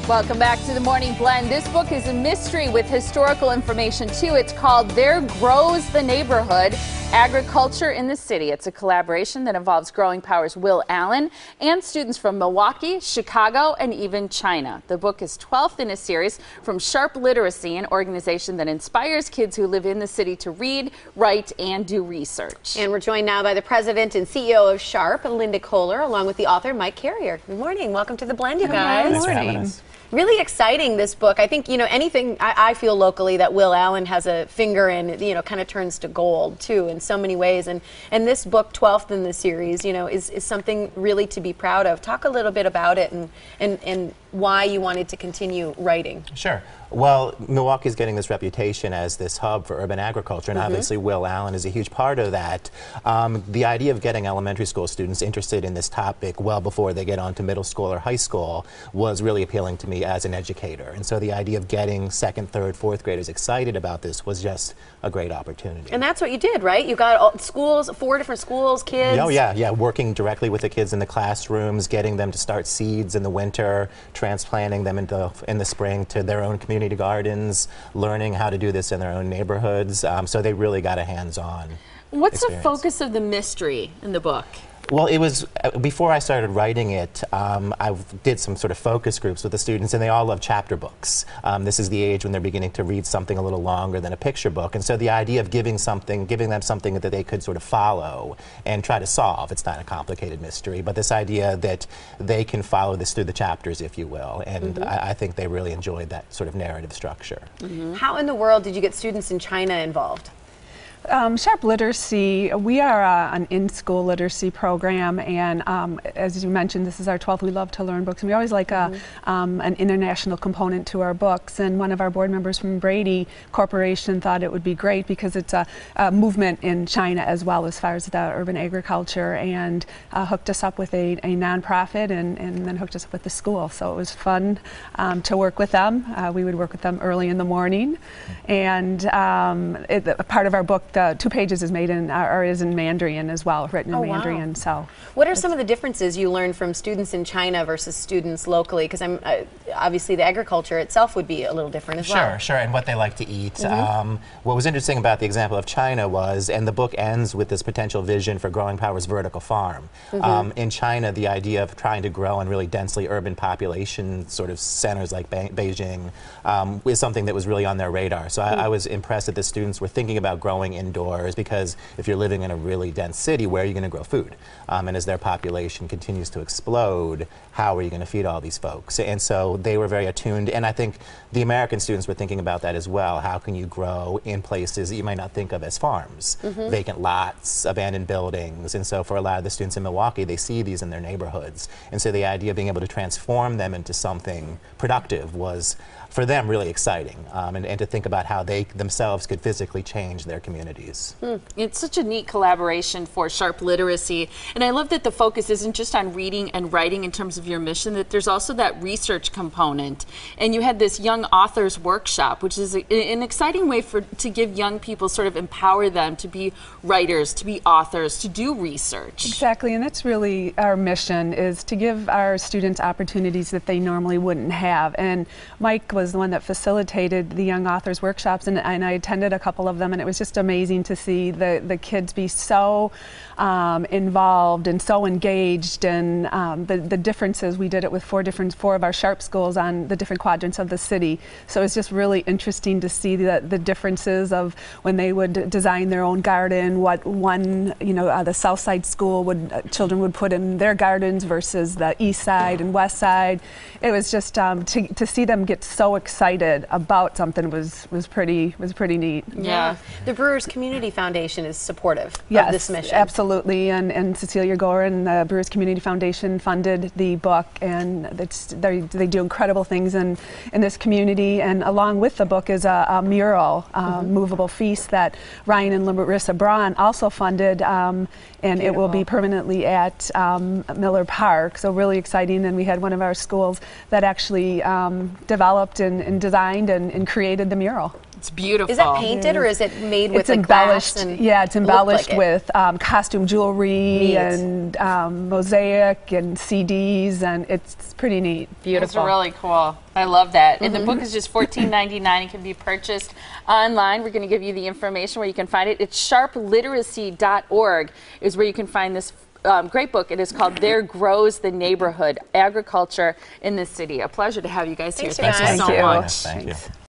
Welcome back to the Morning Blend. This book is a mystery with historical information, too. It's called There Grows the Neighborhood, Agriculture in the City. It's a collaboration that involves Growing Power's Will Allen and students from Milwaukee, Chicago, and even China. The book is 12th in a series from Sharp Literacy, an organization that inspires kids who live in the city to read, write, and do research. And we're joined now by the president and CEO of Sharp, Linda Kohler, along with the author, Mike Carrier. Good morning. Welcome to the Blend, you guys. Thanks for having us. Really exciting, this book. I think, anything I feel locally that Will Allen has a finger in, kind of turns to gold, too, in so many ways. And this book, 12th in the series, is something really to be proud of. Talk a little bit about it and why you wanted to continue writing. Sure. Well, Milwaukee's getting this reputation as this hub for urban agriculture, and obviously Will Allen is a huge part of that. The idea of getting elementary school students interested in this topic well before they get on to middle school or high school was really appealing to me as an educator. And so the idea of getting second, third, fourth graders excited about this was just a great opportunity. And that's what you did, right? You got all schools, 4 different schools, kids. Oh, yeah, working directly with the kids in the classrooms, getting them to start seeds in the winter, transplanting them in the spring to their own community gardens, learning how to do this in their own neighborhoods. So they really got a hands-on What's experience. the focus of the mystery in the book? Well, it was, before I started writing it, I did some sort of focus groups with the students, and they all love chapter books. This is the age when they're beginning to read something a little longer than a picture book. And so the idea of giving them something that they could sort of follow and try to solve. It's not a complicated mystery, but this idea that they can follow this through the chapters, if you will. And I think they really enjoyed that sort of narrative structure. How in the world did you get students in China involved? Sharp Literacy, we are an in-school literacy program, and as you mentioned, this is our 12th We Love to Learn books, and we always like an international component to our books. And one of our board members from Brady Corporation thought it would be great because it's a movement in China as well as far as the urban agriculture, and hooked us up with a nonprofit and then hooked us up with the school. So it was fun to work with them. We would work with them early in the morning, and a part of our book, 2 pages is made in is in Mandarin as well, written in Mandarin. So, what are some of the differences you learned from students in China versus students locally? Because obviously the agriculture itself would be a little different as well. Sure, and what they like to eat. What was interesting about the example of China was, and the book ends with this potential vision for Growing Power's vertical farm. In China, the idea of trying to grow in really densely urban population sort of centers like Beijing is something that was really on their radar. So I was impressed that the students were thinking about growing indoors, because if you're living in a really dense city, where are you going to grow food? And as their population continues to explode, how are you going to feed all these folks? And so they were very attuned, and I think the American students were thinking about that as well. How can you grow in places that you might not think of as farms? Vacant lots, abandoned buildings. And so for a lot of the students in Milwaukee, they see these in their neighborhoods. And so the idea of being able to transform them into something productive was, for them, really exciting, and to think about how they themselves could physically change their communities. It's such a neat collaboration for Sharp Literacy, and I love that the focus isn't just on reading and writing in terms of your mission, that there's also that research component. And you had this young authors workshop, which is an exciting way to give young people, sort of empower them to be writers, to be authors, to do research. Exactly, and that's really our mission, is to give our students opportunities that they normally wouldn't have. And Mike was the one that facilitated the Young Authors Workshops, and I attended a couple of them, and it was just amazing to see the kids be so involved and so engaged, and the differences. We did it with 4 of our Sharp schools on the different quadrants of the city, so it's just really interesting to see the differences of when they would design their own garden, what one, the South Side school children would put in their gardens versus the East Side and West Side. It was just to see them get so excited about something was pretty neat. Yeah. The Brewers Community Foundation is supportive of this mission. Absolutely, and Cecilia Gore and the Brewers Community Foundation funded the book, and they do incredible things in this community. And along with the book is a mural, movable feast that Ryan and Larissa Braun also funded, and it will be permanently at Miller Park. So really exciting. And we had one of our schools that actually developed and designed and created the mural. It's beautiful. Is that painted or is it made with like embellished? glass and Yeah, it's embellished like with costume jewelry Neat. and mosaic and CDs, and it's pretty neat. Beautiful. It's really cool. I love that. And the book is just $14.99. It can be purchased online. We're going to give you the information where you can find it. It's sharpliteracy.org is where you can find this great book. It is called There Grows the Neighborhood, Agriculture in the City. A pleasure to have you guys here. Thanks, Thank you so guys. much. Thank you.